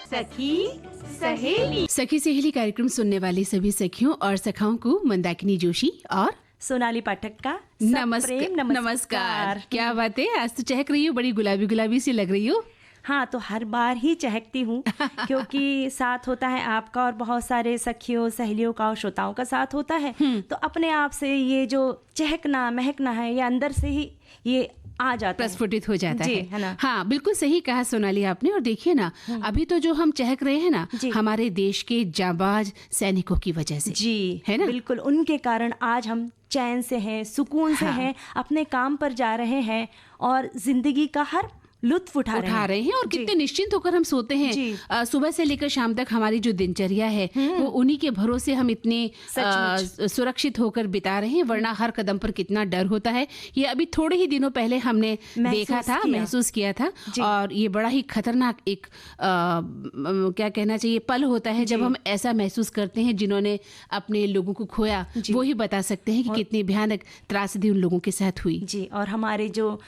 सखी सहेली कार्यक्रम सुनने वाले सभी सखियों और सखाओं को मंदाकिनी जोशी और सोनाली पाठक का नमस्कार। क्या बात है, आज तो चहक रही हो, बड़ी गुलाबी गुलाबी सी लग रही हो। हाँ, तो हर बार ही चहकती हूँ क्योंकि साथ होता है आपका और बहुत सारे सखियों सहेलियों का और श्रोताओं का साथ होता है। तो अपने आप से ये जो चहकना महकना है ये अंदर से ही ये आ जाता है, प्रस्फुटित हो जाता है ना। हाँ, बिल्कुल सही कहा सोनाली आपने। और देखिए ना, अभी तो जो हम चहक रहे हैं ना, हमारे देश के जाबाज सैनिकों की वजह से जी है ना। बिल्कुल, उनके कारण आज हम चैन से हैं, सुकून से हैं, अपने काम पर जा रहे हैं और जिंदगी का हर लुत्फ उठा रहे हैं और कितने निश्चिंत होकर हम सोते हैं। सुबह से लेकर शाम तक हमारी जो दिनचर्या है वो उन्हीं के भरोसे हम इतने सुरक्षित होकर बिता रहे हैं, वरना हर कदम पर कितना डर होता है। ये अभी थोड़े ही दिनों पहले हमने महसूस किया था और ये बड़ा ही खतरनाक एक क्या कहना चाहिए पल होता है जब हम ऐसा महसूस करते हैं। जिन्होंने अपने लोगों को खोया वो ही बता सकते हैं कि कितनी भयानक त्रासदी उन लोगों के साथ हुई। जी, और हमारे जो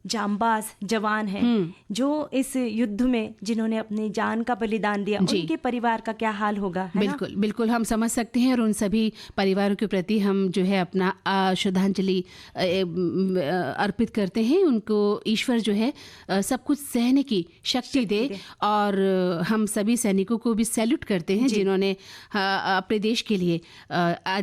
जांबाज जवान हैं जो इस युद्ध में जिन्होंने अपनी जान का बलिदान दिया, उनके परिवार का क्या हाल होगा, है बिल्कुल ना? बिल्कुल हम समझ सकते हैं और उन सभी परिवारों के प्रति हम जो है अपना श्रद्धांजलि अर्पित करते हैं। उनको ईश्वर जो है सब कुछ सहने की शक्ति दे और हम सभी सैनिकों को भी सैल्यूट करते हैं जिन्होंने अपने देश के लिए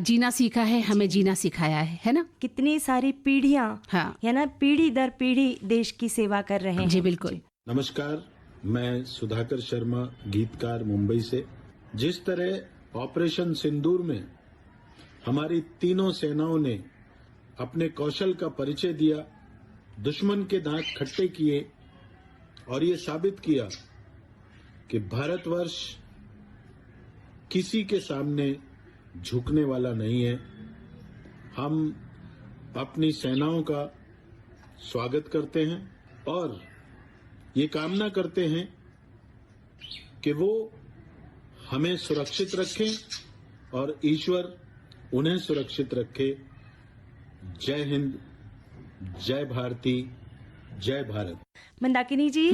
जीना सीखा है, हमें जीना सिखाया है ना। कितनी सारी पीढ़ियां है ना, पीढ़ी दर पीढ़ी देश की सेवा कर रहे हैं। जी बिल्कुल। नमस्कार, मैं सुधाकर शर्मा, गीतकार, मुंबई से। जिस तरह ऑपरेशन सिंदूर में हमारी तीनों सेनाओं ने अपने कौशल का परिचय दिया, दुश्मन के दांत खट्टे किए और ये साबित किया कि भारतवर्ष किसी के सामने झुकने वाला नहीं है, हम अपनी सेनाओं का स्वागत करते हैं और ये कामना करते हैं कि वो हमें सुरक्षित रखें और ईश्वर उन्हें सुरक्षित रखे। जय हिंद, जय भारती, जय भारत। मंदाकिनी जी,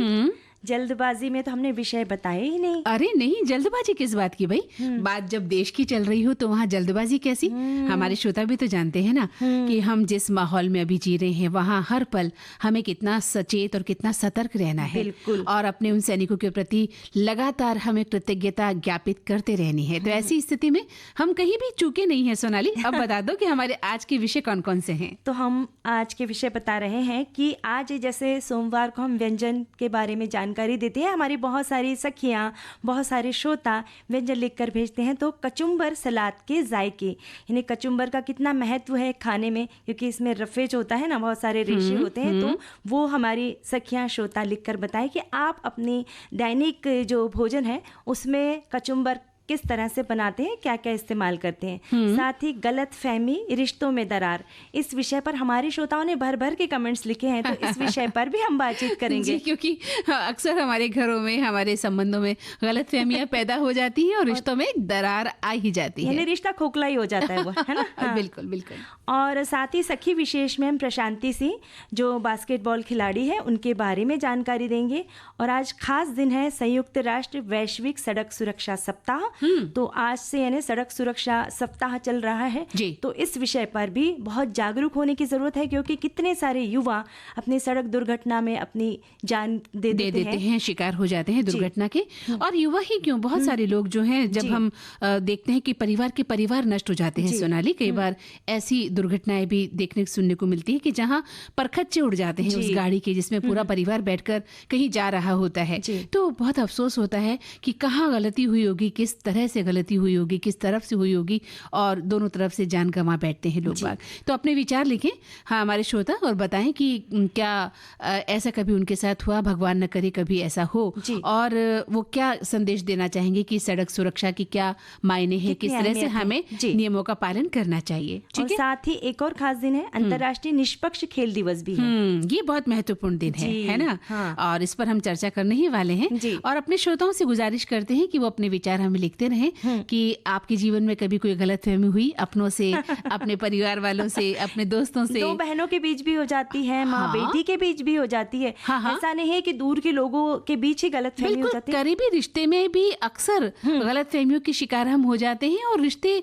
जल्दबाजी में तो हमने विषय बताए ही नहीं। अरे नहीं, जल्दबाजी किस बात की भाई? बात जब देश की चल रही हो तो वहाँ जल्दबाजी कैसी? हमारे श्रोता भी तो जानते हैं ना कि हम जिस माहौल में अभी जी रहे हैं वहाँ हर पल हमें कितना सचेत और कितना सतर्क रहना है और अपने उन सैनिकों के प्रति लगातार हमें कृतज्ञता ज्ञापित करते रहनी है। तो ऐसी स्थिति में हम कहीं भी चूके नहीं है। सोनाली, अब बता दो कि हमारे आज के विषय कौन कौन से हैं? तो हम आज के विषय बता रहे हैं कि आज जैसे सोमवार को हम व्यंजन के बारे में जानकारी देते हैं। हमारी बहुत सारी सखियां, बहुत सारे श्रोता व्यंजन लिखकर भेजते हैं। तो कचुम्बर सलाद के जायके, यानी कचुम्बर का कितना महत्व है खाने में, क्योंकि इसमें रफेज होता है ना, बहुत सारे रेशे होते हैं। तो वो हमारी सखियां श्रोता लिखकर बताएं कि आप अपनी दैनिक जो भोजन है उसमें कचुम्बर किस तरह से बनाते हैं, क्या क्या इस्तेमाल करते हैं। साथ ही गलत फहमी, रिश्तों में दरार, इस विषय पर हमारे श्रोताओं ने भर भर के कमेंट्स लिखे हैं। तो इस विषय पर भी हम बातचीत करेंगे क्योंकि अक्सर हमारे घरों में, हमारे संबंधों में गलत फहमियां पैदा हो जाती हैं और रिश्तों में दरार आ ही जाती है, यानी रिश्ता खोखला ही हो जाता है वो, है ना। हाँ। बिल्कुल बिल्कुल। और साथ ही सखी विशेष में हम प्रशांति सिंह जो बास्केटबॉल खिलाड़ी है उनके बारे में जानकारी देंगे। और आज खास दिन है संयुक्त राष्ट्र वैश्विक सड़क सुरक्षा सप्ताह। तो आज से यानी सड़क सुरक्षा सप्ताह चल रहा है। तो इस विषय पर भी बहुत जागरूक होने की जरूरत है, क्योंकि कितने सारे युवा अपनी सड़क दुर्घटना में अपनी जान दे देते हैं, शिकार हो जाते हैं दुर्घटना के। और युवा ही क्यों, बहुत सारे लोग जो हैं, जब हम देखते हैं कि परिवार नष्ट हो जाते हैं। सोनाली, कई बार ऐसी दुर्घटनाएं भी देखने सुनने को मिलती है कि जहां परखच्चे उड़ जाते हैं उस गाड़ी के जिसमें पूरा परिवार बैठकर कहीं जा रहा होता है। तो बहुत अफसोस होता है कि कहाँ गलती हुई होगी, किस तरह से गलती हुई होगी, किस तरफ से हुई होगी, और दोनों तरफ से जान गंवा बैठते हैं लोग बाग। तो अपने विचार लिखें हमारे श्रोता और बताएं कि क्या ऐसा कभी उनके साथ हुआ, भगवान न करे कभी ऐसा हो, और वो क्या संदेश देना चाहेंगे कि सड़क सुरक्षा की क्या मायने हैं, किस तरह से हमें नियमों का पालन करना चाहिए। और साथ ही एक और खास दिन है, अंतर्राष्ट्रीय निष्पक्ष खेल दिवस भी है। ये बहुत महत्वपूर्ण दिन है ना। और इस पर हम चर्चा करने ही वाले हैं और अपने श्रोताओं से गुजारिश करते हैं कि वो अपने विचार हमें लिख देखते रहें कि आपके जीवन में कभी कोई गलतफहमी हुई अपनों से, अपने परिवार वालों से, अपने दोस्तों से। 2 बहनों के बीच भी हो जाती है, माँ बेटी के बीच भी हो जाती है। ऐसा नहीं है कि दूर के लोगों के बीच ही गलतफहमी हो जाती है। करीबी रिश्ते में भी अक्सर गलतफहमियों के शिकार हम हो जाते हैं और रिश्ते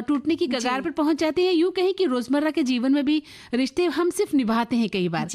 टूटने की कगार पर पहुंच जाते हैं। यूं कहें कि रोजमर्रा के जीवन में भी रिश्ते हम सिर्फ निभाते हैं कई बार।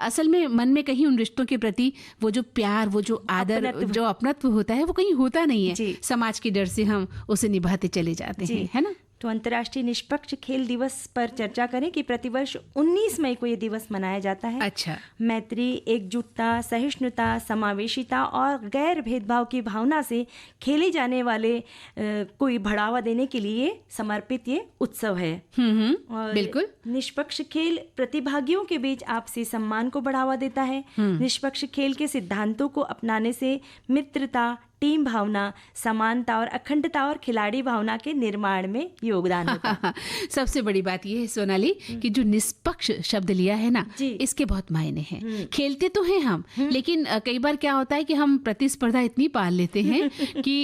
असल में मन में कहीं उन रिश्तों के प्रति वो जो प्यार, वो जो आदर, जो अपनत्व होता है, वो कहीं होता नहीं है। समाज के डर से हम उसे निभाते चले जाते हैं, है ना। तो अंतर्राष्ट्रीय निष्पक्ष खेल दिवस पर चर्चा करें कि प्रतिवर्ष 19 मई को ये दिवस मनाया जाता है। अच्छा। मैत्री, एकजुटता, सहिष्णुता, समावेशिता और गैर भेदभाव की भावना से खेले जाने वाले कोई बढ़ावा देने के लिए समर्पित ये उत्सव है। और बिल्कुल। निष्पक्ष खेल प्रतिभागियों के बीच आपसी सम्मान को बढ़ावा देता है। निष्पक्ष खेल के सिद्धांतों को अपनाने से मित्रता, टीम भावना, समानता और अखंडता और खिलाड़ी भावना के निर्माण में योगदान होता है। सबसे बड़ी बात यह है सोनाली कि जो निष्पक्ष शब्द लिया है ना, इसके बहुत मायने हैं। खेलते तो हैं हम, लेकिन कई बार क्या होता है कि हम प्रतिस्पर्धा इतनी पाल लेते हैं कि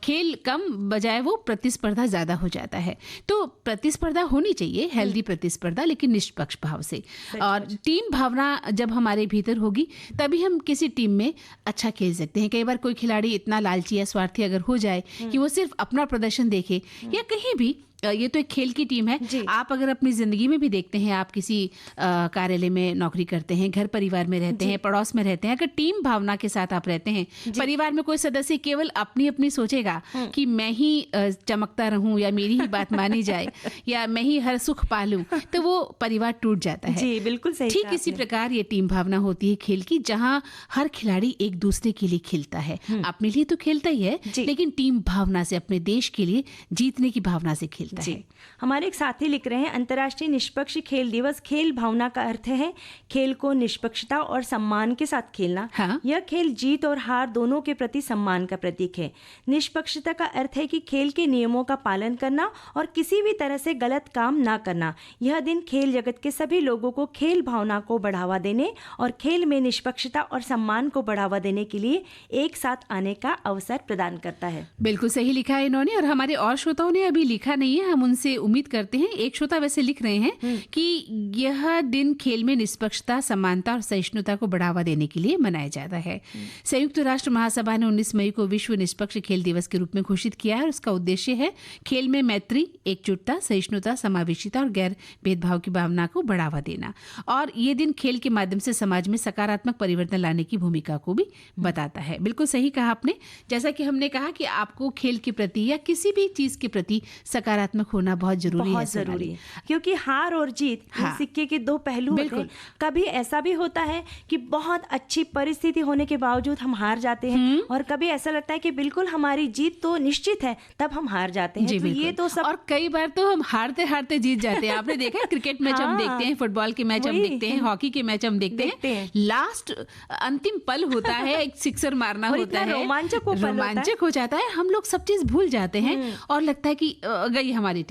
खेल कम बजाय वो प्रतिस्पर्धा ज्यादा हो जाता है। तो प्रतिस्पर्धा होनी चाहिए, हेल्दी प्रतिस्पर्धा, लेकिन निष्पक्ष भाव से। और टीम भावना जब हमारे भीतर होगी तभी हम किसी टीम में अच्छा खेल सकते हैं। कई बार कोई खिलाड़ी इतना लालची या स्वार्थी अगर हो जाए कि वो सिर्फ अपना प्रदर्शन देखे, या कहीं भी, ये तो एक खेल की टीम है। आप अगर अपनी जिंदगी में भी देखते हैं, आप किसी कार्यालय में नौकरी करते हैं, घर परिवार में रहते हैं, पड़ोस में रहते हैं, अगर टीम भावना के साथ आप रहते हैं, परिवार में कोई सदस्य केवल अपनी अपनी सोचेगा कि मैं ही चमकता रहूं या मेरी ही बात मानी जाए या मैं ही हर सुख पालूं, तो वो परिवार टूट जाता है। जी, बिल्कुल सही। ठीक इसी प्रकार ये टीम भावना होती है खेल की, जहाँ हर खिलाड़ी एक दूसरे के लिए खेलता है। अपने लिए तो खेलता ही है, लेकिन टीम भावना से, अपने देश के लिए जीतने की भावना से खेलता जी। है। हमारे एक साथी लिख रहे हैं, अंतर्राष्ट्रीय निष्पक्ष खेल दिवस खेल भावना का अर्थ है खेल को निष्पक्षता और सम्मान के साथ खेलना। यह खेल जीत और हार दोनों के प्रति सम्मान का प्रतीक है। निष्पक्षता का अर्थ है कि खेल के नियमों का पालन करना और किसी भी तरह से गलत काम ना करना। यह दिन खेल जगत के सभी लोगों को खेल भावना को बढ़ावा देने और खेल में निष्पक्षता और सम्मान को बढ़ावा देने के लिए एक साथ आने का अवसर प्रदान करता है। बिल्कुल सही लिखा है इन्होंने, और हमारे और श्रोताओं ने अभी लिखा नहीं है, हम उनसे उम्मीद करते हैं। एक श्रोता वैसे लिख रहे हैं कि यह दिन खेल में निष्पक्षता, समानता और सहिष्णुता को बढ़ावा देने के लिए मनाया जाता है। संयुक्त राष्ट्र महासभा ने 19 मई को विश्व निष्पक्ष खेल दिवस के रूप में घोषित किया है, और उसका उद्देश्य है खेल में मैत्री, एकजुटता, सहिष्णुता, समावेशिता और गैर भेदभाव की भावना को बढ़ावा देना। और ये दिन खेल के माध्यम से समाज में सकारात्मक परिवर्तन लाने की भूमिका को भी बताता है। बिल्कुल सही कहा आपने। जैसा कि हमने कहा कि आपको खेल के प्रति या किसी भी चीज के प्रति सकारात्मक होना बहुत जरूरी है, क्योंकि हार और जीत सिक्के के 2 पहलू होते हैं। कभी ऐसा भी होता है कि बहुत अच्छी परिस्थिति होने के बावजूद हम हार जाते हैं, और कभी ऐसा लगता है कि बिल्कुल हमारी जीत तो निश्चित है, तब हम हार जाते हैं। तो ये तो सब, और कई बार तो हम हारते हारते जीत जाते हैं। आपने देखा है, क्रिकेट मैच हम देखते हैं, फुटबॉल के मैच हम देखते हैं, हॉकी के मैच हम देखते हैं, लास्ट अंतिम पल होता है, एक सिक्सर मारना होता है, रोमांचक हो जाता है, हम लोग सब चीज भूल जाते हैं और लगता है कि गई हमारी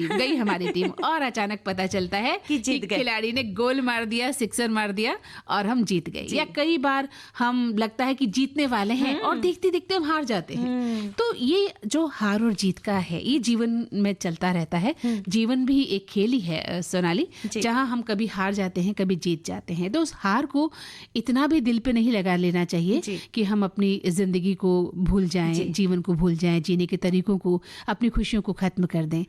टीम, और अचानक पता चलता है कि खिलाड़ी ने गोल मार दिया, सिक्सर मार दिया और हम जीत गए। या कई बार हम लगता है कि जीतने वाले हैं और देखते देखते हम हार जाते हैं। तो ये जो हार और जीत का है, ये जीवन में चलता रहता है। जीवन भी एक खेल ही है सोनाली, जहां हम कभी हार जाते हैं, कभी जीत जाते हैं। तो उस हार को इतना भी दिल पे नहीं लगा लेना चाहिए कि हम अपनी जिंदगी को भूल जाएं, जीवन को भूल जाएं, जीने के तरीकों को, अपनी खुशियों को खत्म कर दें।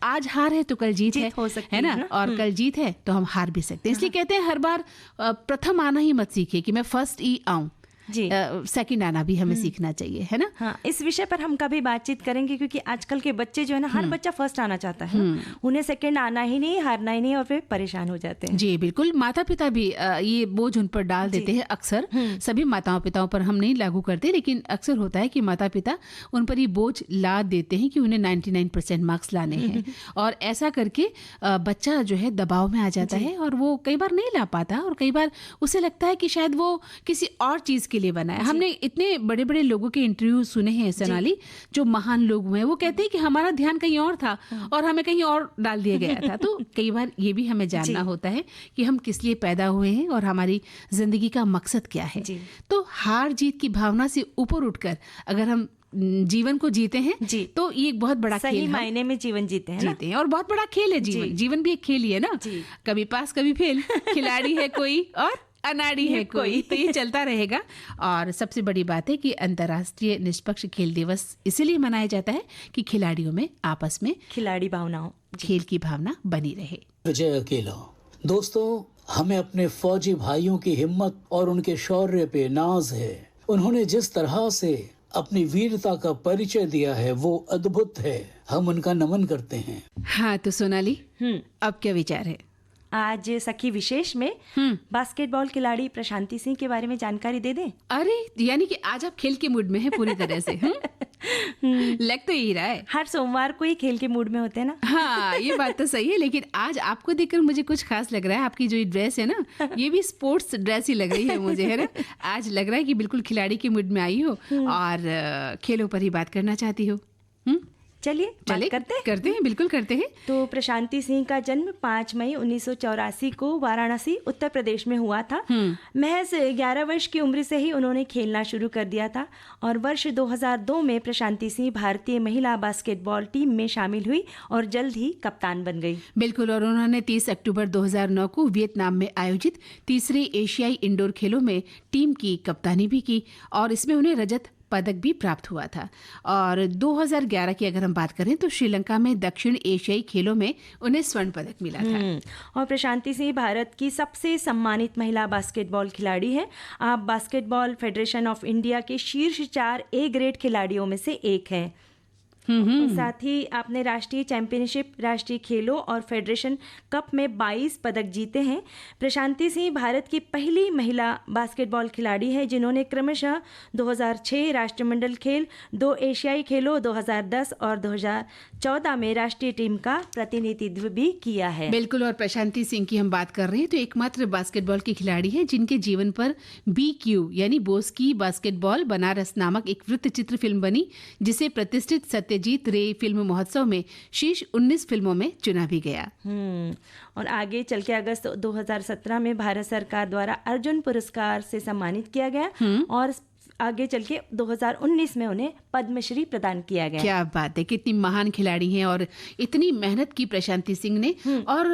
आज हार है तो कल जीत है ना, और कल जीत है तो हम हार भी सकते हैं। इसलिए कहते हैं हर बार प्रथम आना ही मत सीखिए कि मैं फर्स्ट ही आऊं, सेकंड आना भी हमें सीखना चाहिए, है ना। हाँ, इस विषय पर हम कभी बातचीत करेंगे, क्योंकि आजकल के बच्चे जो है ना, हर बच्चा फर्स्ट आना चाहता है, उन्हें सेकंड आना ही नहीं, हारना ही नहीं, और फिर परेशान हो जाते हैं। जी बिल्कुल, माता पिता भी ये बोझ उन पर डाल देते हैं अक्सर। सभी माताओं पिताओं पर हम नहीं लागू करते, लेकिन अक्सर होता है कि माता पिता उन पर ये बोझ लाद देते हैं कि उन्हें 99% मार्क्स लाने हैं, और ऐसा करके बच्चा जो है दबाव में आ जाता है, और वो कई बार नहीं ला पाता, और कई बार उसे लगता है कि शायद वो किसी और चीज के लिए बना है। हमने इतने बड़े बड़े लोगों के इंटरव्यू सुने हैं सोनाली, जो महान लोग हुए, वो कहते हैं कि हमारा ध्यान कहीं और था और हमें कहीं और डाल दिया गया था। तो कई बार ये भी हमें जानना होता है कि हम किस लिए पैदा हुए हैं और हमारी जिंदगी का मकसद क्या है। तो हार जीत की भावना से ऊपर उठकर अगर हम जीवन को जीते हैं जी। तो ये एक बहुत बड़ा खेल सही है। मायने में जीवन जीते हैं ना? जीते हैं और बहुत बड़ा खेल है जीवन। जीवन भी एक खेल ही है ना, जी। कभी पास कभी फेल, खिलाड़ी है कोई और अनाड़ी है कोई, तो ये चलता रहेगा। और सबसे बड़ी बात है कि अंतर्राष्ट्रीय निष्पक्ष खेल दिवस इसीलिए मनाया जाता है कि खिलाड़ियों में आपस में खिलाड़ी भावनाओं, खेल की भावना बनी रहे। विजय अकेला। दोस्तों, हमें अपने फौजी भाइयों की हिम्मत और उनके शौर्य पे नाज है। उन्होंने जिस तरह से अपनी वीरता का परिचय दिया है वो अद्भुत है। हम उनका नमन करते हैं। हाँ तो सोनाली, अब क्या विचार है? आज सखी विशेष में बास्केटबॉल खिलाड़ी प्रशांति सिंह के बारे में जानकारी दे दें। अरे यानी कि आज आप खेल के मूड में है पूरी तरह से। लग तो यही रहा है। हर सोमवार को ही खेल के मूड में होते हैं ना। हाँ ये बात तो सही है, लेकिन आज आपको देखकर मुझे कुछ खास लग रहा है। आपकी जो ये ड्रेस है ना, ये भी स्पोर्ट्स ड्रेस ही लग रही है मुझे, है ना। आज लग रहा है कि बिल्कुल खिलाड़ी के मूड में आई हो और खेलों पर ही बात करना चाहती हो। चलिए बात करते हैं, बिल्कुल करते हैं। तो प्रशांति सिंह का जन्म 5 मई 1984 को वाराणसी उत्तर प्रदेश में हुआ था। महज 11 वर्ष की उम्र से ही उन्होंने खेलना शुरू कर दिया था और वर्ष 2002 में प्रशांति सिंह भारतीय महिला बास्केटबॉल टीम में शामिल हुई और जल्द ही कप्तान बन गई। बिल्कुल, और उन्होंने 30 अक्टूबर 2009 को वियतनाम में आयोजित तीसरे एशियाई इंडोर खेलों में टीम की कप्तानी भी की और इसमें उन्हें रजत पदक भी प्राप्त हुआ था। और 2011 की अगर हम बात करें तो श्रीलंका में दक्षिण एशियाई खेलों में उन्हें स्वर्ण पदक मिला था। और प्रशांति सिंह भारत की सबसे सम्मानित महिला बास्केटबॉल खिलाड़ी हैं। आप बास्केटबॉल फेडरेशन ऑफ इंडिया के शीर्ष 4 ए ग्रेड खिलाड़ियों में से एक हैं। साथ ही आपने राष्ट्रीय चैंपियनशिप, राष्ट्रीय खेलों और फेडरेशन कप में 22 पदक जीते हैं। प्रशांति सिंह भारत की पहली महिला बास्केटबॉल खिलाड़ी है जिन्होंने क्रमशः 2006 राष्ट्रमंडल खेल, 2 एशियाई खेलों 2010 और 2014 में राष्ट्रीय टीम का प्रतिनिधित्व भी किया है। बिल्कुल, और प्रशांति सिंह की हम बात कर रहे हैं तो एकमात्र बास्केटबॉल की खिलाड़ी है जिनके जीवन पर BQ यानी बोस की बास्केटबॉल बनारस नामक एक वृत्त चित्र फिल्म बनी, जिसे प्रतिष्ठित सत्यजीत रे फिल्म महोत्सव में शीर्ष 19 फिल्मों में चुना भी गया। और आगे चल के अगस्त 2017 में भारत सरकार द्वारा अर्जुन पुरस्कार से सम्मानित किया गया और आगे चल के 2019 में उन्हें पद्मश्री प्रदान किया गया। क्या बात है, कितनी महान खिलाड़ी हैं और इतनी मेहनत की प्रशांति सिंह ने। और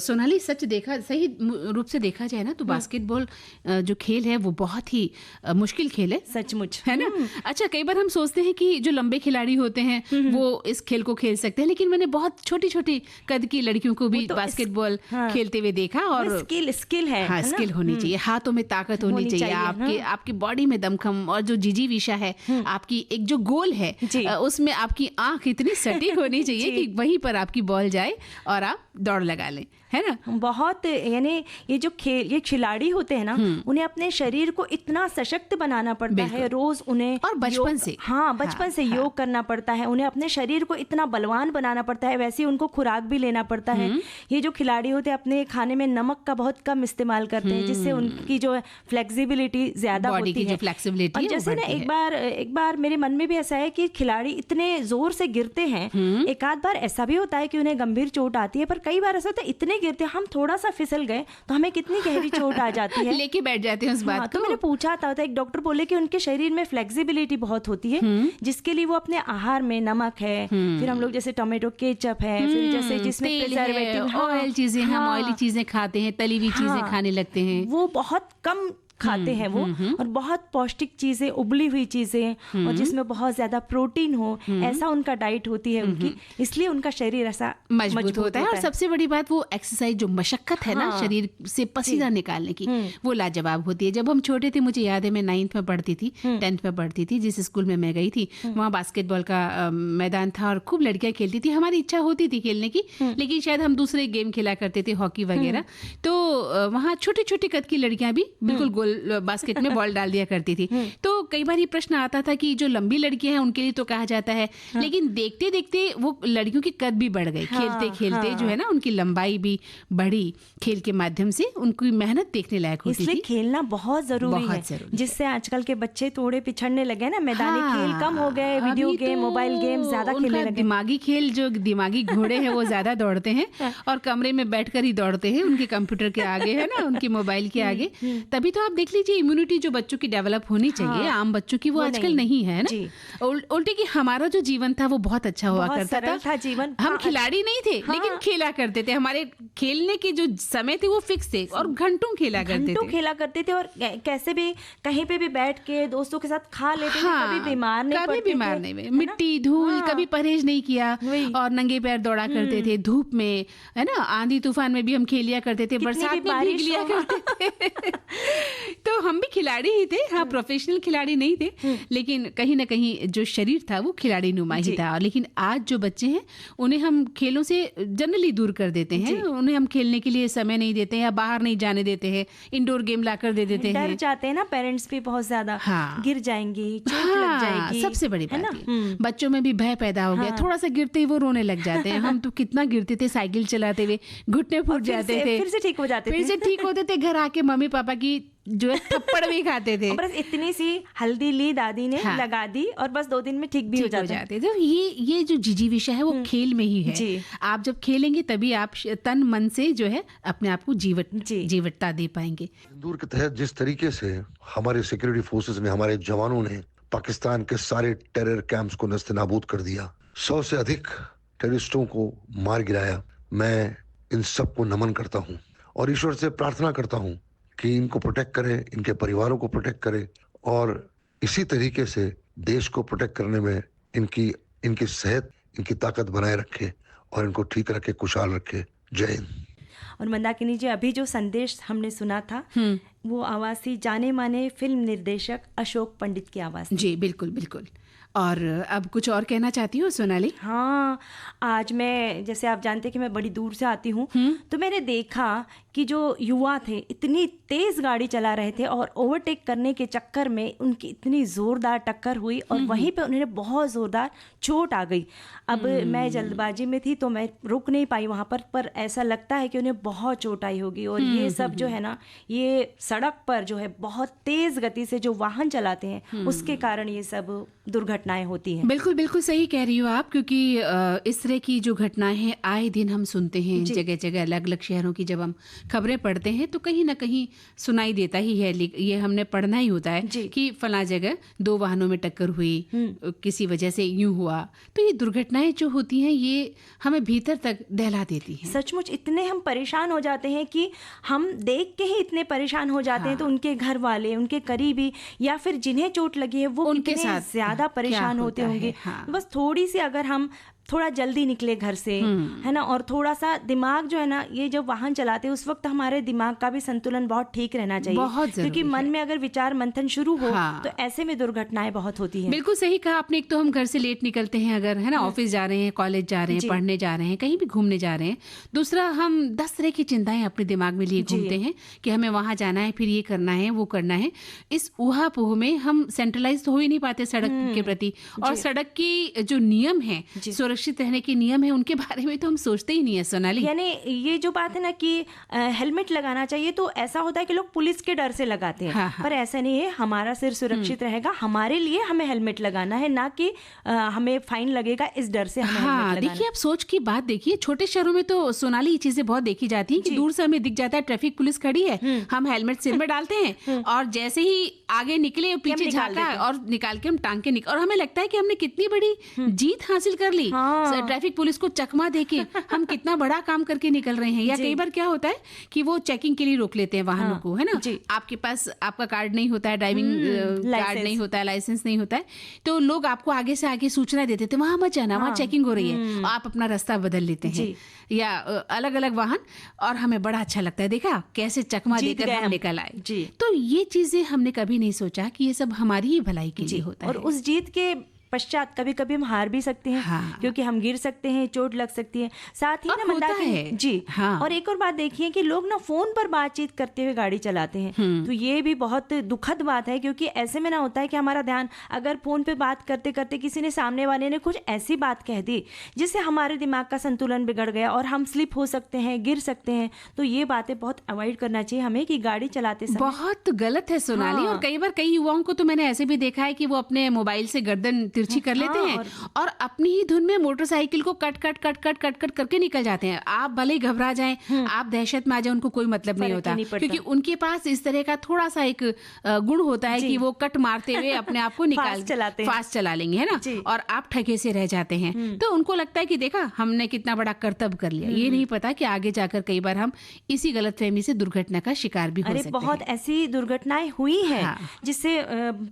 सोनाली, सही रूप से देखा जाए ना तो बास्केटबॉल जो खेल है वो बहुत ही मुश्किल खेल है, सचमुच, है ना। अच्छा, कई बार हम सोचते हैं कि जो लंबे खिलाड़ी होते हैं वो इस खेल को खेल सकते हैं, लेकिन मैंने बहुत छोटी छोटी कद की लड़कियों को भी बास्केटबॉल खेलते हुए देखा। और स्किल है। हाँ, स्किल होनी चाहिए, हाथों में ताकत होनी चाहिए, आपकी बॉडी में दमखम, और जो जीजी विशा है, आपकी एक जो गोल है उसमें आपकी आंख इतनी सटीक होनी चाहिए कि वहीं पर आपकी बॉल जाए और आप दौड़ लगा लें, है ना। बहुत, यानी ये खिलाड़ी होते हैं ना, उन्हें अपने शरीर को इतना सशक्त बनाना पड़ता है रोज उन्हें, और बचपन से बचपन से योग करना पड़ता है, उन्हें अपने शरीर को इतना बलवान बनाना पड़ता है, वैसे ही उनको खुराक भी लेना पड़ता है। ये जो खिलाड़ी होते हैं अपने खाने में नमक का बहुत कम इस्तेमाल करते हैं, जिससे उनकी जो फ्लेक्सिबिलिटी ज्यादा होती है। और जैसे ना एक बार मेरे मन में भी ऐसा है कि खिलाड़ी इतने जोर से गिरते हैं, एक आध बार ऐसा भी होता है कि उन्हें गंभीर चोट आती है, पर कई बार ऐसा होता है इतने गिरते हैं, हम थोड़ा सा फिसल गए तो हमें कितनी गहरी चोट आ जाती है। लेके बैठ जाते हैं उस बात को। तो मैंने पूछा था, एक डॉक्टर बोले कि उनके शरीर में फ्लेक्सिबिलिटी बहुत होती है, जिसके लिए वो अपने आहार में नमक है, फिर हम लोग जैसे टोमेटो केचप है, फिर जैसे जिसमें प्रिजर्वेटिव, ऑयल चीजें, हम ऑयली चीजें खाते हैं, तली हुई चीजें खाने लगते हैं, वो बहुत कम खाते हैं वो, और बहुत पौष्टिक चीजें, उबली हुई चीजें, और जिसमें बहुत ज्यादा प्रोटीन हो, ऐसा उनका डाइट होती है उनकी, इसलिए उनका शरीर ऐसा मजबूत होता है। और सबसे बड़ी बात वो एक्सरसाइज, जो मशक्कत है ना शरीर से पसीना निकालने की, वो लाजवाब होती है। जब हम छोटे थे, मुझे याद है मैं 9th में पढ़ती थी, 10th में पढ़ती थी, जिस स्कूल में मैं गई थी वहाँ बास्केटबॉल का मैदान था और खूब लड़कियां खेलती थी। हमारी इच्छा होती थी खेलने की, लेकिन शायद हम दूसरे गेम खेला करते थे, हॉकी वगैरह। तो वहाँ छोटी छोटी कद की लड़कियां भी बिल्कुल बास्केट में बॉल डाल दिया करती थी। तो कई बार ये प्रश्न आता था कि जो लंबी लड़कियां हैं उनके लिए तो कहा जाता है, लेकिन देखते देखते वो लड़कियों की कद भी बढ़ गई, खेलते खेलते जो है ना उनकी लंबाई भी बढ़ी। खेल के माध्यम से उनकी मेहनत देखने लायक होती थी। इसलिए खेलना बहुत जरूरी है, जिससे आजकल के बच्चे थोड़े पिछड़ने लगे ना, मैदानी खेल कम हो गए, वीडियो गेम, मोबाइल गेम ज्यादा खेलने लगे। दिमागी खेल, जो दिमागी घोड़े हैं वो ज्यादा दौड़ते हैं और कमरे में बैठकर ही दौड़ते हैं, उनके कंप्यूटर के आगे, है ना, उनके मोबाइल के आगे। तभी तो आप देख लीजिए इम्यूनिटी जो बच्चों की डेवलप होनी चाहिए आम बच्चों की, वो आजकल नहीं है ना। उल्टे कि हमारा जो जीवन था वो बहुत अच्छा हुआ करता था जीवन। हम खिलाड़ी नहीं थे लेकिन खेला करते थे, हमारे खेलने के जो समय थे वो फिक्स थे और घंटों खेला करते थे और कैसे भी कहीं पे भी बैठ के दोस्तों के साथ खा लेते थे, कभी बीमार नहीं हुए। मिट्टी धूल कभी परहेज नहीं किया और नंगे पैर दौड़ा करते थे धूप में, है ना। आंधी तूफान में भी हम खेलिया करते थे, बरसात में भीग लिया करते थे। तो हम भी खिलाड़ी ही थे, हाँ प्रोफेशनल खिलाड़ी नहीं थे, लेकिन कहीं ना कहीं जो शरीर था वो खिलाड़ी नुमा ही था। लेकिन आज जो बच्चे हैं उन्हें हम खेलों से जनरली दूर कर देते हैं, उन्हें हम खेलने के लिए समय नहीं देते हैं या बाहर नहीं जाने देते हैं, इंडोर गेम ला कर दे देते हैं। डर जाते हैं ना पेरेंट्स भी बहुत ज्यादा, गिर जाएंगी, चोट लग जाएगी। सबसे बड़ी बात है बच्चों में भी भय पैदा हो गया, थोड़ा सा गिरते ही वो रोने लग जाते हैं। हम तो कितना गिरते थे साइकिल चलाते हुए, घुटने फूट जाते थे, फिर से ठीक हो जाते थे, फिर से ठीक होते थे, घर आके मम्मी पापा की जो है थप्पड़ भी खाते थे। बस इतनी सी हल्दी ली दादी ने, लगा दी और बस 2 दिन में ठीक भी हो जाते थे। तो ये जो जीजी विषय है वो खेल में ही है। आप जब खेलेंगे तभी आप तन मन से जो है अपने आप को जीवटता दे पाएंगे। सिंदूर के तहत जिस तरीके से हमारे सिक्योरिटी फोर्सेस ने, हमारे जवानों ने पाकिस्तान के सारे टेरर कैंप्स को नस्ते-नाबूद कर दिया, 100 से अधिक टेररिस्टों को मार गिराया, मैं इन सबको नमन करता हूँ और ईश्वर से प्रार्थना करता हूँ कि इनको प्रोटेक्ट करे, इनके परिवारों को प्रोटेक्ट करे और इसी तरीके से देश को प्रोटेक्ट करने में इनकी सेहत, इनकी ताकत बनाए रखे और इनको ठीक रखे, खुशहाल रखे। जय हिंद। और मंदाकिनी जी, अभी जो संदेश हमने सुना था वो आवाज थी जाने माने फिल्म निर्देशक अशोक पंडित की आवाज थी। जी बिल्कुल बिल्कुल। और अब कुछ और कहना चाहती हो सोनाली? हाँ, आज मैं, जैसे आप जानते हैं कि मैं बड़ी दूर से आती हूँ, तो मैंने देखा कि जो युवा थे इतनी तेज गाड़ी चला रहे थे और ओवरटेक करने के चक्कर में उनकी इतनी जोरदार टक्कर हुई और वहीं पे उन्हें बहुत जोरदार चोट आ गई। अब मैं जल्दबाजी में थी तो मैं रुक नहीं पाई वहाँ पर ऐसा लगता है कि उन्हें बहुत चोट आई होगी। और ये सब जो है ना, ये सड़क पर जो है बहुत तेज गति से जो वाहन चलाते हैं उसके कारण ये सब दुर्घटनाएं होती हैं। बिल्कुल बिल्कुल सही कह रही हो आप, क्योंकि इस तरह की जो घटनाएं हैं आए दिन हम सुनते हैं जगह जगह, अलग अलग शहरों की जब हम खबरें पढ़ते हैं तो कहीं ना कहीं सुनाई देता ही है। ये हमने पढ़ना ही होता है कि फला जगह 2 वाहनों में टक्कर हुई, किसी वजह से यूं हुआ। तो ये दुर्घटनाएं जो होती हैं ये हमें भीतर तक दहला देती हैं। सचमुच इतने हम परेशान हो जाते हैं कि हम देख के ही इतने परेशान हो जाते हैं, तो उनके घर वाले, उनके करीबी या फिर जिन्हें चोट लगी है वो उनके कितने साथ ज्यादा परेशान होते होंगे। बस थोड़ी सी अगर हम थोड़ा जल्दी निकले घर से, है ना, और थोड़ा सा दिमाग जो है ना, ये जब वाहन चलाते हैं उस वक्त हमारे दिमाग का भी संतुलन बहुत ठीक रहना चाहिए, क्योंकि मन में अगर विचार मंथन शुरू हो तो ऐसे में दुर्घटनाएं बहुत होती हैं। बिल्कुल सही कहा आपने। एक तो हम घर से लेट निकलते हैं अगर, है ना, ऑफिस जा रहे हैं, कॉलेज जा रहे हैं, पढ़ने जा रहे हैं, कहीं भी घूमने जा रहे हैं। दूसरा, हम 10 तरह की चिंताएं अपने दिमाग में लिए घूमते हैं कि हमें वहां जाना है, फिर ये करना है, वो करना है। इस ऊहा-पोह में हम सेंट्रलाइज हो ही नहीं पाते सड़क के प्रति, और सड़क की जो नियम है, सुरक्षित रहने के नियम है, उनके बारे में तो हम सोचते ही नहीं है सोनाली। यानी ये जो बात है ना कि हेलमेट लगाना चाहिए, तो ऐसा होता है कि लोग पुलिस के डर से लगाते हैं। पर ऐसा नहीं है, हमारा सिर सुरक्षित रहेगा, हमारे लिए हमें हेलमेट लगाना है, ना कि हमें फाइन लगेगा इस डर से हमें हेलमेट लगाना। देखिए, आप सोच की बात देखिए, छोटे शहरों में तो सोनाली ये चीजें बहुत देखी जाती हैं कि दूर से हमें दिख जाता है ट्रैफिक पुलिस खड़ी है, हम हेलमेट सिर में डालते हैं और जैसे ही आगे निकले पीछे झांका और निकाल के हम टांग के और हमें लगता है कि हमने कितनी बड़ी जीत हासिल कर ली। ट्रैफिक पुलिस को चकमा देके हम कितना बड़ा काम करके निकल रहे हैं। या कई बार क्या होता है कि वो चेकिंग के लिए रोक लेते हैं वाहनों को, है ना, आपके पास आपका कार्ड नहीं होता है, ड्राइविंग कार्ड नहीं होता है, लाइसेंस नहीं होता है, तो लोग आपको आगे से आगे सूचना देते थे वहां मत जाना, वहां चेकिंग हो रही है, आप अपना रास्ता बदल लेते हैं या अलग अलग वाहन, और हमें बड़ा अच्छा लगता है, देखा कैसे चकमा देकर हम निकल आए। तो ये चीजें हमने कभी नहीं सोचा कि ये सब हमारी ही भलाई के लिए होता है। और उस जीत के पश्चात कभी कभी हम हार भी सकते हैं, क्योंकि हम गिर सकते हैं, चोट लग सकती है। साथ ही ना मंदाकिनी और एक और बात देखिए कि लोग ना फोन पर बातचीत करते हुए गाड़ी चलाते हैं, तो ये भी बहुत दुखद बात है, क्योंकि ऐसे में ना होता है कि हमारा ध्यान अगर फोन पे बात करते करते किसी ने, सामने वाले ने कुछ ऐसी बात कह दी जिससे हमारे दिमाग का संतुलन बिगड़ गया और हम स्लिप हो सकते हैं, गिर सकते हैं। तो ये बातें बहुत अवॉइड करना चाहिए हमें कि गाड़ी चलाते समय। बहुत गलत है सोनाली। और कई बार कई युवाओं को तो मैंने ऐसे भी देखा है कि वो अपने मोबाइल से गर्दन तिरछी कर लेते हैं और अपनी ही धुन में मोटरसाइकिल को cut cut cut cut cut cut करके निकल जाते हैं। आप भले ही घबरा जाएं, आप दहशत में आ जाए, उनको कोई मतलब नहीं होता, क्योंकि उनके पास इस तरह का थोड़ा सा एक गुण होता है कि वो कट मारते हुए अपने आप को निकाल फास्ट चला लेंगे, है ना, और आप ठगे से रह जाते हैं। तो उनको लगता है कि देखा हमने कितना बड़ा कर्तव्य कर लिया। ये नहीं पता कि आगे जाकर कई बार हम इसी गलतफहमी से दुर्घटना का शिकार भी हो सकते हैं। बहुत ऐसी दुर्घटनाएं हुई हैं जिससे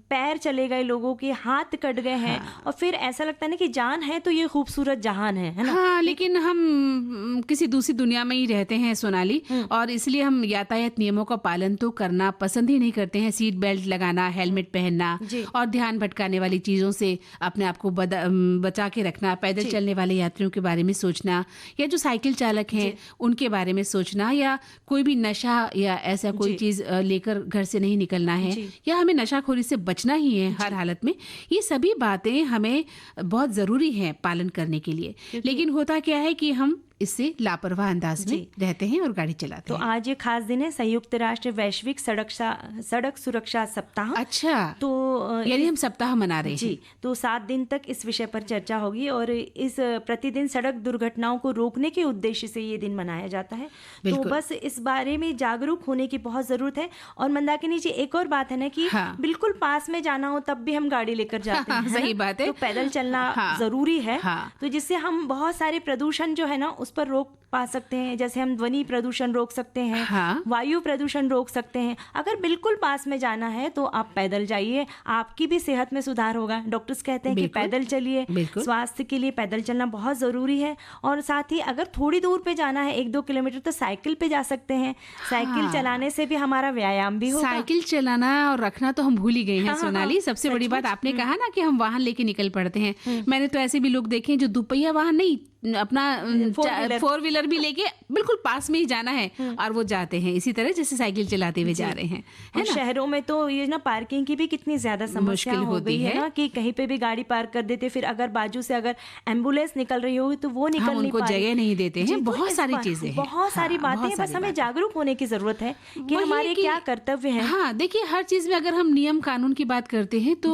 पैर चले गए लोगों के, हाथ कट गए हैं, और फिर ऐसा लगता है ना कि जान है तो ये खूबसूरत जहान है ना। हाँ, लेकिन हम किसी दूसरी दुनिया में ही रहते हैं सोनाली, और इसलिए हम यातायात नियमों का पालन तो करना पसंद ही नहीं करते हैं। सीट बेल्ट लगाना, हेलमेट पहनना और ध्यान भटकाने वाली चीजों से अपने आप को बचा के रखना, पैदल चलने वाले यात्रियों के बारे में सोचना, या जो साइकिल चालक हैं उनके बारे में सोचना, या कोई भी नशा या ऐसा कोई चीज लेकर घर से नहीं निकलना है, या हमें नशाखोरी से बचना ही है हर हालत में। ये सभी बातें हमें बहुत जरूरी हैं पालन करने के लिए। लेकिन होता क्या है कि हम इससे लापरवाह अंदाज में रहते हैं और गाड़ी चलाते हैं। तो आज ये खास दिन है, संयुक्त राष्ट्र वैश्विक सड़क सुरक्षा सप्ताह। अच्छा, तो यानी हम सप्ताह मना रहे हैं जी। तो 7 दिन तक इस विषय पर चर्चा होगी, और इस प्रतिदिन सड़क दुर्घटनाओं को रोकने के उद्देश्य से ये दिन मनाया जाता है। तो बस इस बारे में जागरूक होने की बहुत जरूरत है। और मंदाकिनी जी, एक और बात है ना कि बिल्कुल पास में जाना हो तब भी हम गाड़ी लेकर जाते हैं। सही बात है। तो पैदल चलना जरूरी है। तो जिससे हम बहुत सारे प्रदूषण जो है ना उस पर रोक पा सकते हैं। जैसे हम ध्वनि प्रदूषण रोक सकते हैं, वायु प्रदूषण रोक सकते हैं। अगर बिल्कुल पास में जाना है तो आप पैदल जाइए, आपकी भी सेहत में सुधार होगा। डॉक्टर्स कहते हैं कि पैदल चलिए, स्वास्थ्य के लिए पैदल चलना बहुत जरूरी है। और साथ ही अगर थोड़ी दूर पे जाना है, 1-2 किलोमीटर, तो साइकिल पे जा सकते हैं। साइकिल चलाने से भी हमारा व्यायाम भी होगा। साइकिल चलाना और रखना तो हम भूल ही गए हैं सोनाली। सबसे बड़ी बात आपने कहा ना कि हम वाहन लेके निकल पड़ते हैं। मैंने तो ऐसे भी लोग देखे हैं जो दुपहिया वाहन नहीं, अपना 4 व्हीलर भी लेके बिल्कुल पास में ही जाना है और वो जाते हैं इसी तरह जैसे साइकिल चलाते हुए जा रहे हैं, है ना। शहरों में तो ये ना पार्किंग की भी कितनी ज्यादा समस्या हो गई है ना, कि कहीं पे भी गाड़ी पार्क कर देते, फिर अगर बाजू से अगर एम्बुलेंस निकल रही होगी तो वो निकल नहीं पा रही, जगह नहीं देते हैं। बहुत सारी चीजें हैं, बहुत सारी बातें हैं। बस हमें जागरूक होने की जरूरत है कि हमारे क्या कर्तव्य है। हाँ, देखिए, हर चीज में अगर हम नियम कानून की बात करते हैं तो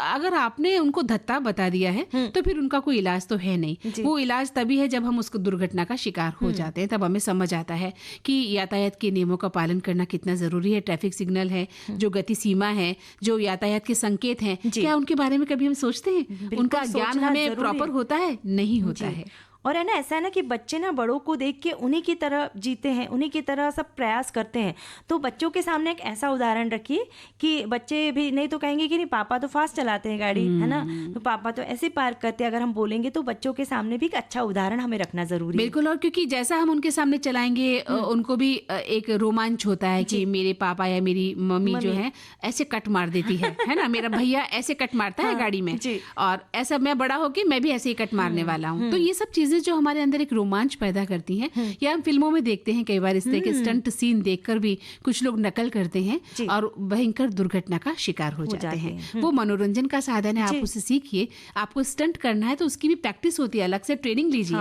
अगर आपने उनको धत्ता बता दिया है तो फिर उनका कोई इलाज तो है नहीं। वो इलाज तभी है जब हम उसको दुर्घटना का शिकार हो जाते हैं, तब हमें समझ आता है कि यातायात के नियमों का पालन करना कितना जरूरी है। ट्रैफिक सिग्नल है, जो गति सीमा है, जो यातायात के संकेत हैं, क्या उनके बारे में कभी हम सोचते हैं? उनका ज्ञान हमें प्रॉपर होता है? नहीं होता है। और है ना, ऐसा है ना कि बच्चे ना बड़ों को देख के उन्हीं की तरह जीते हैं, उन्हीं की तरह सब प्रयास करते हैं। तो बच्चों के सामने एक ऐसा उदाहरण रखिए कि बच्चे भी नहीं तो कहेंगे कि नहीं पापा तो फास्ट चलाते हैं गाड़ी, है ना, तो पापा तो ऐसे पार्क करते हैं। अगर हम बोलेंगे तो बच्चों के सामने भी एक अच्छा उदाहरण हमें रखना जरूरी है। बिल्कुल, और क्योंकि जैसा हम उनके सामने चलाएंगे उनको भी एक रोमांच होता है कि मेरे पापा या मेरी मम्मी जो है ऐसे कट मार देती है ना, मेरा भैया ऐसे कट मारता है गाड़ी में, और ऐसा मैं बड़ा होके मैं भी ऐसे ही कट मारने वाला हूँ। तो ये सब चीजें जो हमारे अंदर एक रोमांच पैदा करती हैं, या हम फिल्मों में देखते हैं कई बार इस तरह के स्टंट सीन देखकर भी कुछ लोग नकल करते हैं और भयंकर दुर्घटना का शिकार हो जाते हैं। वो मनोरंजन का साधन है, आप उसे सीखिए। आपको स्टंट करना है तो उसकी भी प्रैक्टिस होती है, अलग से ट्रेनिंग लीजिए,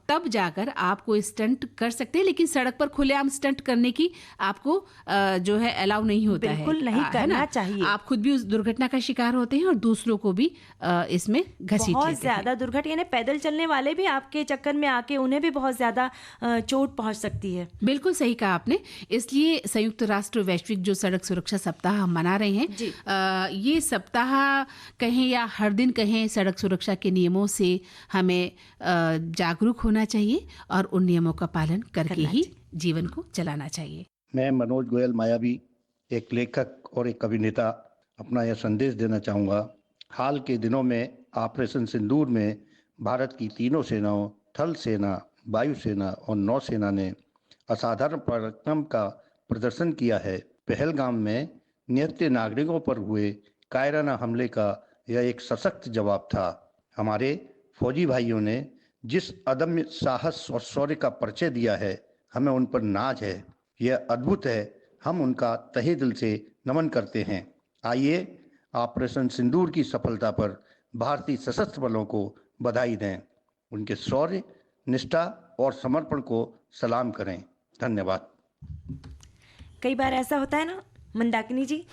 तब जाकर आप कोई स्टंट कर सकते हैं। लेकिन सड़क पर खुलेआम स्टंट करने की आपको जो है अलाउ नहीं होता है, बिल्कुल नहीं करना चाहिए। आप खुद भी उस दुर्घटना का शिकार होते हैं और दूसरों को भी इसमें घसीट लेते हैं। बहुत ज्यादा दुर्घटना, यानी पैदल चलने वाले भी आपके चक्कर में आके उन्हें भी बहुत ज्यादा चोट पहुंच सकती है। बिल्कुल सही कहा आपने। इसलिए संयुक्त राष्ट्र वैश्विक जो सड़क सुरक्षा सप्ताह हम मना रहे हैं, ये सप्ताह कहें या हर दिन कहें, सड़क सुरक्षा के नियमों से हमें जागरूक होना चाहिए और उन नियमों का पालन करके ही जीवन को चलाना चाहिए। मैं मनोज गोयल मायावी, एक लेखक और एक अभिनेता, अपना यह संदेश देना चाहूँगा। हाल के दिनों में ऑपरेशन सिंदूर में भारत की तीनों सेनाओं, थल सेना, वायुसेना और नौसेना ने असाधारण पराक्रम का प्रदर्शन किया है। पहलगाम में निहत्थे नागरिकों पर हुए कायराना हमले का यह एक सशक्त जवाब था। हमारे फौजी भाइयों ने जिस अदम्य साहस और शौर्य का परिचय दिया है, हमें उन पर नाज है। यह अद्भुत है, हम उनका तहे दिल से नमन करते हैं। आइए ऑपरेशन सिंदूर की सफलता पर भारतीय सशस्त्र बलों को बधाई दें, उनके शौर्य, निष्ठा और समर्पण को सलाम करें। धन्यवाद। कई बार ऐसा होता है ना मंदाकिनी जी,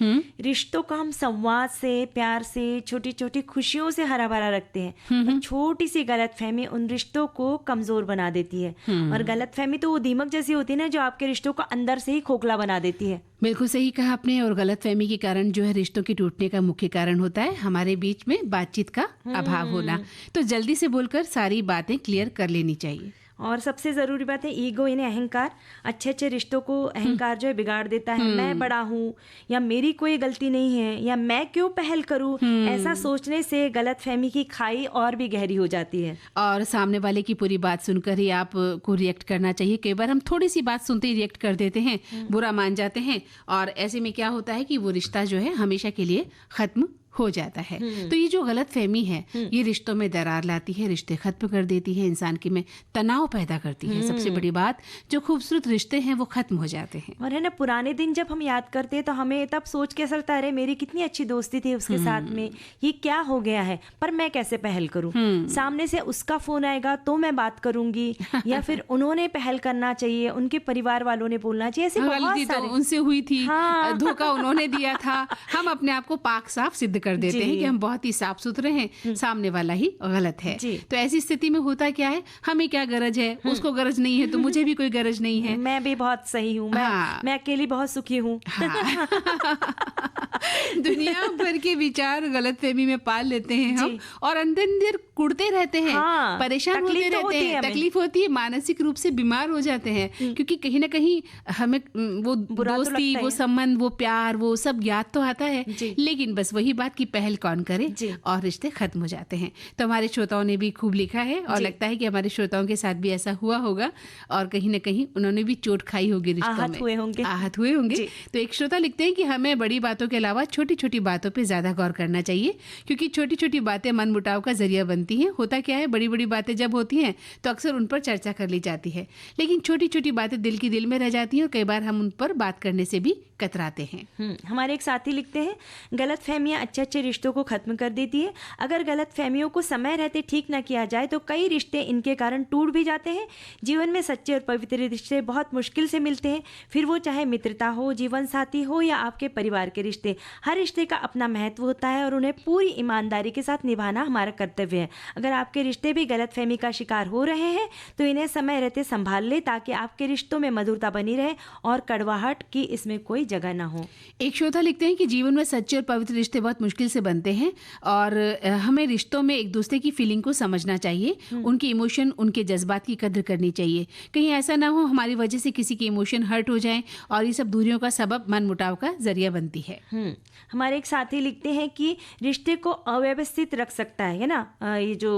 रिश्तों को हम संवाद से, प्यार से, छोटी छोटी खुशियों से हरा भरा रखते हैं, पर छोटी सी गलतफहमी उन रिश्तों को कमजोर बना देती है। और गलतफहमी तो वो दीमक जैसी होती है ना, जो आपके रिश्तों को अंदर से ही खोखला बना देती है। बिल्कुल सही कहा आपने। और गलतफहमी के कारण जो है रिश्तों के टूटने का मुख्य कारण होता है हमारे बीच में बातचीत का अभाव होना। तो जल्दी से बोलकर सारी बातें क्लियर कर लेनी चाहिए। और सबसे ज़रूरी बात है ईगो, यानी अहंकार। अच्छे अच्छे रिश्तों को अहंकार जो है बिगाड़ देता है। मैं बड़ा हूँ, या मेरी कोई गलती नहीं है, या मैं क्यों पहल करूँ, ऐसा सोचने से गलतफहमी की खाई और भी गहरी हो जाती है। और सामने वाले की पूरी बात सुनकर ही आप को रिएक्ट करना चाहिए। कई बार हम थोड़ी सी बात सुनते ही रिएक्ट कर देते हैं, बुरा मान जाते हैं, और ऐसे में क्या होता है कि वो रिश्ता जो है हमेशा के लिए खत्म हो जाता है। तो ये जो गलतफहमी है ये रिश्तों में दरार लाती है, रिश्ते खत्म कर देती है, इंसान के में तनाव पैदा करती है। सबसे बड़ी बात, जो खूबसूरत रिश्ते हैं वो खत्म हो जाते हैं। और है ना, पुराने दिन जब हम याद करते हैं तो हमें तब सोच के ऐसा लगता है, अरे मेरी कितनी अच्छी दोस्ती थी उसके साथ में, ये क्या हो गया है, पर मैं कैसे पहल करूं। सामने से उसका फोन आएगा तो मैं बात करूंगी, या फिर उन्होंने पहल करना चाहिए, उनके परिवार वालों ने बोलना चाहिए। ऐसे गलती तो उनसे हुई थी, धोखा उन्होंने दिया था। हम अपने आप को पाक साफ सिद्ध कर देते हैं कि हम बहुत ही साफ सुथरे हैं, सामने वाला ही गलत है। तो ऐसी स्थिति में होता क्या है, हमें क्या गरज है, उसको गरज नहीं है तो मुझे भी कोई गरज नहीं है, मैं भी बहुत सही हूँ, मैं अकेली बहुत सुखी हूँ। दुनिया भर के विचार गलतफहमी में पाल लेते हैं हम, और अंदर अंदर कुड़ते रहते हैं, परेशान होते रहते हैं, तकलीफ होती है, मानसिक रूप से बीमार हो जाते हैं, क्योंकि कहीं ना कहीं हमें वो दोस्ती, वो संबंध, वो प्यार, वो सब याद तो आता है, लेकिन बस वही बात की पहल कौन करे, और रिश्ते खत्म हो जाते हैं। तो हमारे श्रोताओं ने भी खूब लिखा है, और लगता है कि हमारे श्रोताओं के साथ भी ऐसा हुआ होगा, और कहीं ना कहीं उन्होंने भी चोट खाई होगी रिश्तों में, आहत हुए होंगे। तो एक श्रोता लिखते हैं कि हमें बड़ी बातों के अलावा छोटी छोटी बातों पे ज्यादा गौर करना चाहिए, क्योंकि छोटी छोटी बातें मनमुटाव का जरिया बनती हैं। होता क्या है, बड़ी बड़ी बातें जब होती हैं तो अक्सर उन पर चर्चा कर ली जाती है, लेकिन छोटी छोटी बातें दिल की दिल में रह जाती हैं, और कई बार हम उन पर बात करने से भी कतराते हैं। हमारे एक साथी लिखते हैं, गलतफहमियां अच्छे अच्छे रिश्तों को खत्म कर देती है। अगर गलतफहमियों को समय रहते ठीक ना किया जाए तो कई रिश्ते इनके कारण टूट भी जाते हैं। जीवन में सच्चे और पवित्र रिश्ते बहुत मुश्किल से मिलते हैं, फिर वो चाहे मित्रता हो, जीवन साथी हो, या आपके परिवार के रिश्ते। हर रिश्ते का अपना महत्व होता है, और उन्हें पूरी ईमानदारी के साथ निभाना हमारा कर्तव्य है। अगर आपके रिश्ते भी गलतफहमी का शिकार हो रहे हैं तो इन्हें समय रहते संभाल ले, ताकि आपके रिश्तों में मधुरता बनी रहे और कड़वाहट की इसमें कोई जगह ना हो। एक श्रोता लिखते हैं कि जीवन में सच्चे और पवित्र रिश्ते बहुत मुश्किल से बनते हैं, और हमें रिश्तों में एक दूसरे की फीलिंग को समझना चाहिए, उनके इमोशन, उनके जज्बात की कद्र करनी चाहिए। कहीं ऐसा ना हो हमारी वजह से किसी के इमोशन हर्ट हो जाएं, और ये सब दूरियों का सबब मनमुटाव का जरिया बनती है। हमारे एक साथी लिखते हैं कि रिश्ते को अव्यवस्थित रख सकता है ना, ये जो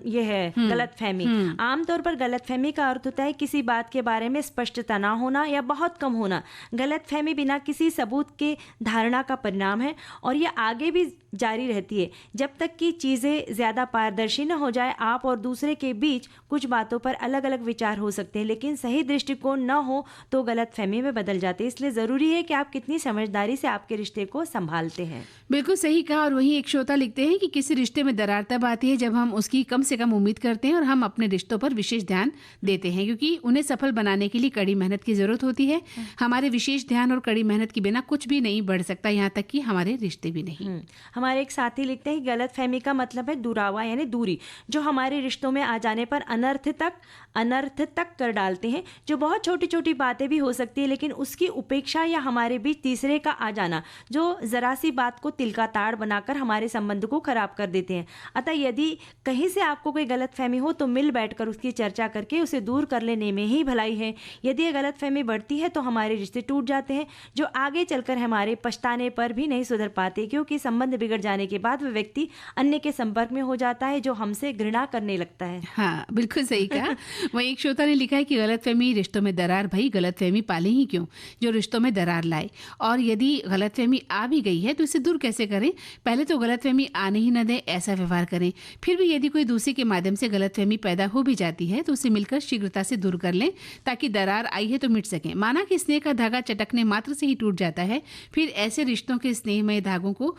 ये है गलतफहमी। आमतौर पर गलतफहमी का अर्थ होता है किसी बात के बारे में स्पष्टता ना होना या बहुत कम होना। गलतफहमी बिना किसी सबूत के धारणा का परिणाम है, और ये आगे भी जारी रहती है जब तक कि चीज़ें ज़्यादा पारदर्शी न हो जाए। आप और दूसरे के बीच कुछ बातों पर अलग अलग विचार हो सकते हैं, लेकिन सही दृष्टिकोण न हो तो गलतफहमी में बदल जाते हैं। इसलिए ज़रूरी है कि आप कितनी समझदारी से आपके रिश्ते को संभालते हैं। बिल्कुल सही कहा। और वहीं एक श्रोता लिखते हैं कि किसी रिश्ते में दरार तब आती है जब हम उसकी कम से कम उम्मीद करते हैं, और हम अपने रिश्तों पर विशेष ध्यान देते हैं, क्योंकि उन्हें सफल बनाने के लिए कड़ी मेहनत की जरूरत होती है। हमारे विशेष ध्यान और कड़ी मेहनत के बिना कुछ भी नहीं बढ़ सकता, यहाँ तक कि हमारे रिश्ते भी नहीं। हमारे एक साथी लिखते हैं कि गलतफहमी का मतलब है दुरावा, यानी दूरी, जो हमारे रिश्तों में आ जाने पर अनर्थ तक कर डालते हैं। जो बहुत छोटी छोटी बातें भी हो सकती है, लेकिन उसकी उपेक्षा या हमारे बीच तीसरे का आ जाना, जो जरा सी बात को तिल का ताड़ बनाकर हमारे संबंध को खराब कर देते हैं। अतः यदि कहीं से आपको कोई गलतफहमी हो तो मिल बैठकर उसकी चर्चा करके उसे दूर कर लेने में ही भलाई है। यदि यह गलतफहमी बढ़ती है तो हमारे रिश्ते टूट जाते हैं, जो आगे चलकर हमारे पछताने पर भी नहीं सुधर पाते, क्योंकि संबंध बिगड़ जाने के बाद वह व्यक्ति अन्य के संपर्क में हो जाता है, जो हमसे घृणा करने लगता है। हाँ, बिल्कुल सही कहा। वही एक श्रोता ने लिखा है कि गलतफहमी रिश्तों में दरार, भाई गलतफहमी पाले ही क्यों जो रिश्तों में दरार लाए, और यदि गलतफहमी आ भी गई है तो इसे दूर कैसे करें। पहले तो गलतफहमी आने ही न दें, ऐसा व्यवहार करें। फिर भी यदि कोई दूसरे के माध्यम से गलतफहमी पैदा हो भी जाती है तो उसे मिलकर शीघ्रता से दूर कर लें, ताकि दरार आई है तो मिट सके। माना कि स्नेह का धागा चटकने मात्र से से ही टूट जाता है, फिर ऐसे रिश्तों के स्नेहमय धागों को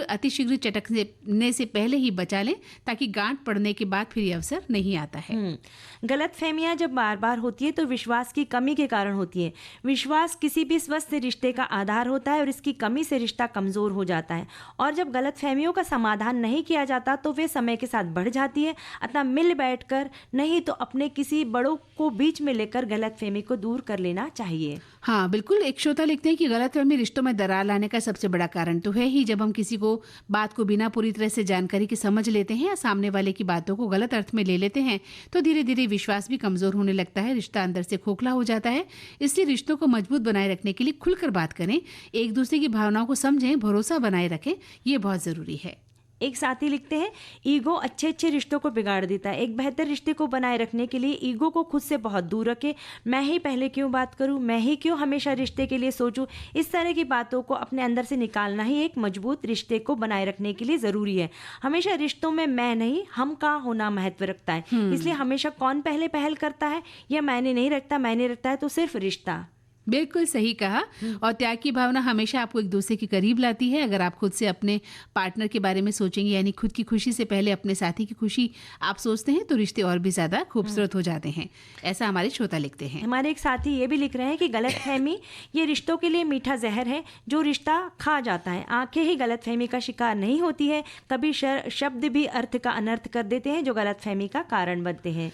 अतिशीघ्र चटकने से पहले ही बचा लें, ताकि गांठ पड़ने के बाद फिर ये अवसर नहीं आता है। गलतफहमियां जब बार बार होती है तो विश्वास की कमी के कारण होती है। विश्वास किसी भी स्वस्थ रिश्ते का आधार होता है और इसकी कमी से रिश्ता कमजोर हो जाता है। और जब गलतफहमियों का समाधान नहीं किया जाता तो वे समय के साथ बढ़ जाती है। अतः मिल बैठकर नहीं तो अपने किसी बड़ों को बीच में लेकर गलतफहमी को दूर कर लेना चाहिए। हाँ बिल्कुल। एक श्रोता लिखते हैं कि गलतफहमी रिश्तों में दरार लाने का सबसे बड़ा कारण तो है ही जब हम किसी को बात को बिना पूरी तरह से जानकारी के समझ लेते हैं या सामने वाले की बातों को गलत अर्थ में ले लेते हैं, तो धीरे धीरे विश्वास भी कमजोर होने लगता है, रिश्ता अंदर से खोखला हो जाता है। इसलिए रिश्तों को मजबूत बनाए रखने के लिए खुलकर बात करें, एक दूसरे की भावनाओं को समझें, भरोसा बनाए रखें, ये बहुत जरूरी है। एक साथी लिखते हैं, ईगो अच्छे रिश्तों को बिगाड़ देता है। एक बेहतर रिश्ते को बनाए रखने के लिए ईगो को खुद से बहुत दूर रखें। मैं ही पहले क्यों बात करूं, मैं ही क्यों हमेशा रिश्ते के लिए सोचूं, इस तरह की बातों को अपने अंदर से निकालना ही एक मजबूत रिश्ते को बनाए रखने के लिए ज़रूरी है। हमेशा रिश्तों में मैं नहीं हम का होना महत्व रखता है। इसलिए हमेशा कौन पहले पहल करता है या मैंने नहीं रखता, मैंने रखता है तो सिर्फ रिश्ता। बिल्कुल सही कहा। और त्याग की भावना हमेशा आपको एक दूसरे के करीब लाती है। अगर आप खुद से अपने पार्टनर के बारे में सोचेंगे, यानी खुद की खुशी से पहले अपने साथी की खुशी आप सोचते हैं, तो रिश्ते और भी ज़्यादा खूबसूरत हो जाते हैं। ऐसा हमारे श्रोता लिखते हैं। हमारे एक साथी ये भी लिख रहे हैं कि गलतफहमी ये रिश्तों के लिए मीठा जहर है जो रिश्ता खा जाता है। आंखें ही गलतफहमी का शिकार नहीं होती है, कभी शब्द भी अर्थ का अनर्थ कर देते हैं जो गलतफहमी का कारण बनते हैं।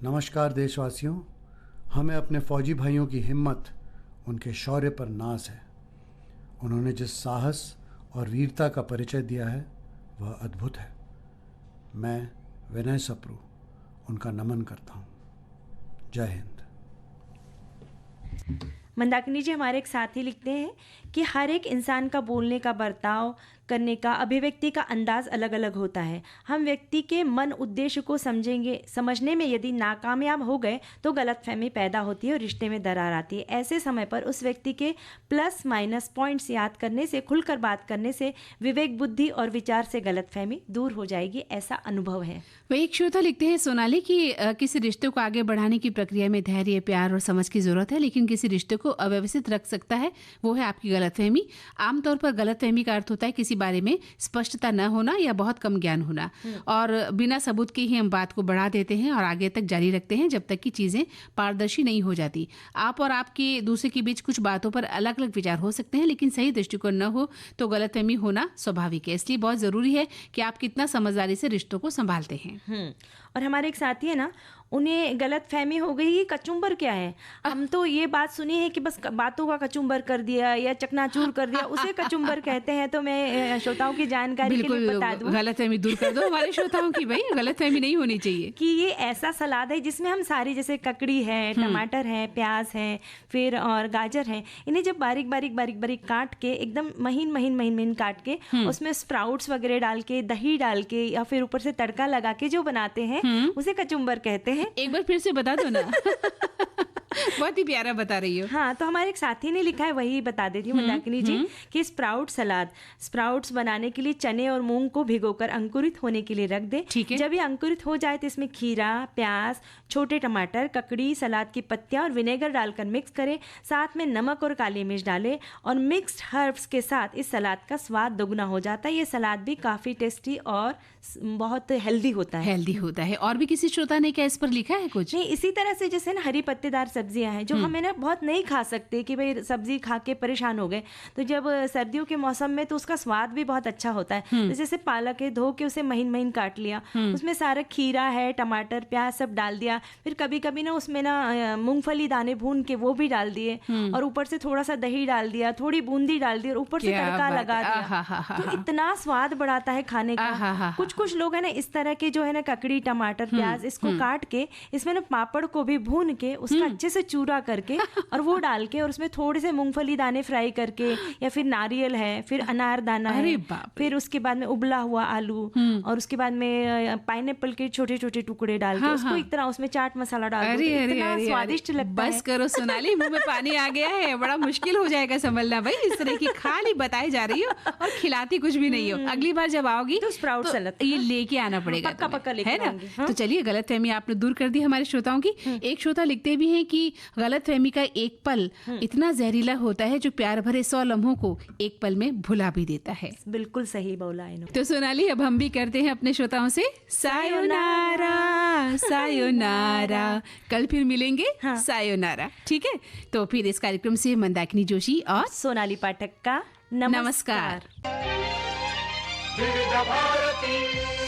नमस्कार देशवासियों, हमें अपने फौजी भाइयों की हिम्मत, उनके शौर्य पर नाज है। उन्होंने जिस साहस और वीरता का परिचय दिया है वह अद्भुत है। मैं विनय सप्रू उनका नमन करता हूँ। जय हिंद। मंदाकिनी जी, हमारे एक साथी लिखते हैं कि हर एक इंसान का बोलने का, बर्ताव करने का, अभिव्यक्ति का अंदाज अलग अलग होता है। हम व्यक्ति के मन उद्देश्य को समझने में यदि नाकामयाब हो गए तो गलतफहमी पैदा होती है और रिश्ते में दरार आती है। ऐसे समय पर उस व्यक्ति के प्लस माइनस पॉइंट्स याद करने से, खुलकर बात करने से विवेक, बुद्धि और विचार से गलतफहमी दूर हो जाएगी, ऐसा अनुभव है। वह एक श्रोता लिखते हैं, सोनाली, कि किसी रिश्ते को आगे बढ़ाने की प्रक्रिया में धैर्य, प्यार और समझ की जरूरत है, लेकिन किसी रिश्ते को अव्यवस्थित रख सकता है वो है आपकी गलतफहमी। आमतौर पर गलतफहमी का अर्थ होता है किसी बारे में स्पष्टता न होना या बहुत कम ज्ञान होना, और बिना सबूत के ही हम बात को बढ़ा देते हैं और आगे तक जारी रखते हैं जब तक कि चीजें पारदर्शी नहीं हो जाती। आप और आपके दूसरे के बीच कुछ बातों पर अलग अलग विचार हो सकते हैं, लेकिन सही दृष्टिकोण न हो तो गलतफहमी होना स्वाभाविक है। इसलिए बहुत जरूरी है कि आप कितना समझदारी से रिश्तों को संभालते हैं। और हमारे एक साथी है ना, उन्हें गलतफहमी हो गई कि कचुम्बर क्या है। हम तो ये बात सुनी है कि बस बातों का कचुम्बर कर दिया या चकनाचूर कर दिया, उसे कचुम्बर कहते हैं। तो मैं श्रोताओं की जानकारी के लिए बता दूं, गलतफहमी दूर कर दो हमारे श्रोताओं की, भाई गलतफहमी नहीं होनी चाहिए, कि ये ऐसा सलाद है जिसमें हम सारी, जैसे ककड़ी है, टमाटर है, प्याज है, फिर और गाजर है, इन्हें जब बारीक बारीक काट के, एकदम महीन काट के, उसमें स्प्राउट्स वगैरह डाल के, दही डाल के या फिर ऊपर से तड़का लगा के जो बनाते हैं उसे कचुम्बर कहते हैं। एक बार फिर से बता दो ना। बहुत ही प्यारा बता रही हो। हाँ, तो हमारे एक साथी ने लिखा है, वही बता देती हूँ मंदाकिनी जी, कि स्प्राउट सलाद, स्प्राउट्स बनाने के लिए चने और मूंग को भिगोकर अंकुरित होने के लिए रख दे। ठीक है। जब ये अंकुरित हो जाए तो इसमें खीरा, प्याज, छोटे टमाटर, ककड़ी, सलाद की पत्तियां और विनेगर डालकर मिक्स करें। साथ में नमक और काली मिर्च डालें और मिक्स्ड हर्ब्स के साथ इस सलाद का स्वाद दोगुना हो जाता है। ये सलाद भी काफ़ी टेस्टी और बहुत हेल्दी होता है। और भी किसी श्रोता ने क्या इस पर लिखा है कुछ? नहीं, इसी तरह से जैसे ना हरी पत्तेदार सब्जियां हैं जो हमें ना बहुत नहीं खा सकते, कि भाई सब्जी खा के परेशान हो गए, तो जब सर्दियों के मौसम में तो उसका स्वाद भी बहुत अच्छा होता है। तो जैसे पालक है, धो के उसे महीन काट लिया, उसमें सारा खीरा है, टमाटर, प्याज सब डाल दिया, फिर कभी कभी ना उसमें ना मूंगफली दाने भून के वो भी डाल दिए और ऊपर से थोड़ा सा दही डाल दिया, थोड़ी बूंदी डाल दी और ऊपर से तड़का लगा दिया, तो इतना स्वाद बढ़ाता है खाने का। कुछ लोग है ना इस तरह के जो है ना ककड़ी, टमाटर, प्याज इसको काट के इसमें ना पापड़ को भी भून के उसका अच्छे से चूरा करके और वो डाल के और उसमें थोड़े से मूंगफली दाने फ्राई करके, या फिर नारियल है, फिर अनार दाना है, फिर उसके बाद में उबला हुआ आलू और उसके बाद में पाइनएप्पल के छोटे छोटे टुकड़े डाल के उसको एक तरह उसमें चाट मसाला डाल दो, इतना स्वादिष्ट लगता है। बस करो सोनाली, मुंह में पानी आ गया है, बड़ा मुश्किल हो जाएगा संभलना भाई। इस तरह की खाली बताई जा रही हो और खिलाती कुछ भी नहीं हो। अगली बार जब आओगी तो स्प्राउट सलाद ये लेके आना पड़ेगा, पक्का लेके है ना। आऊंगी। हाँ? तो चलिए, गलतफहमी आपने दूर कर दी हमारे श्रोताओं की। एक श्रोता लिखते भी हैं कि कि गलतफहमी का एक पल इतना जहरीला होता है जो प्यार भरे 100 लम्हों को एक पल में भुला भी देता है। बिल्कुल सही बोला इन्होंने। तो सोनाली, अब हम भी करते हैं अपने श्रोताओं से सायोनारा सायोनारा। कल फिर मिलेंगे। सायोनारा, ठीक है? तो फिर इस कार्यक्रम से मंदाकिनी जोशी और सोनाली पाठक का नमस्कार। नमस्कार।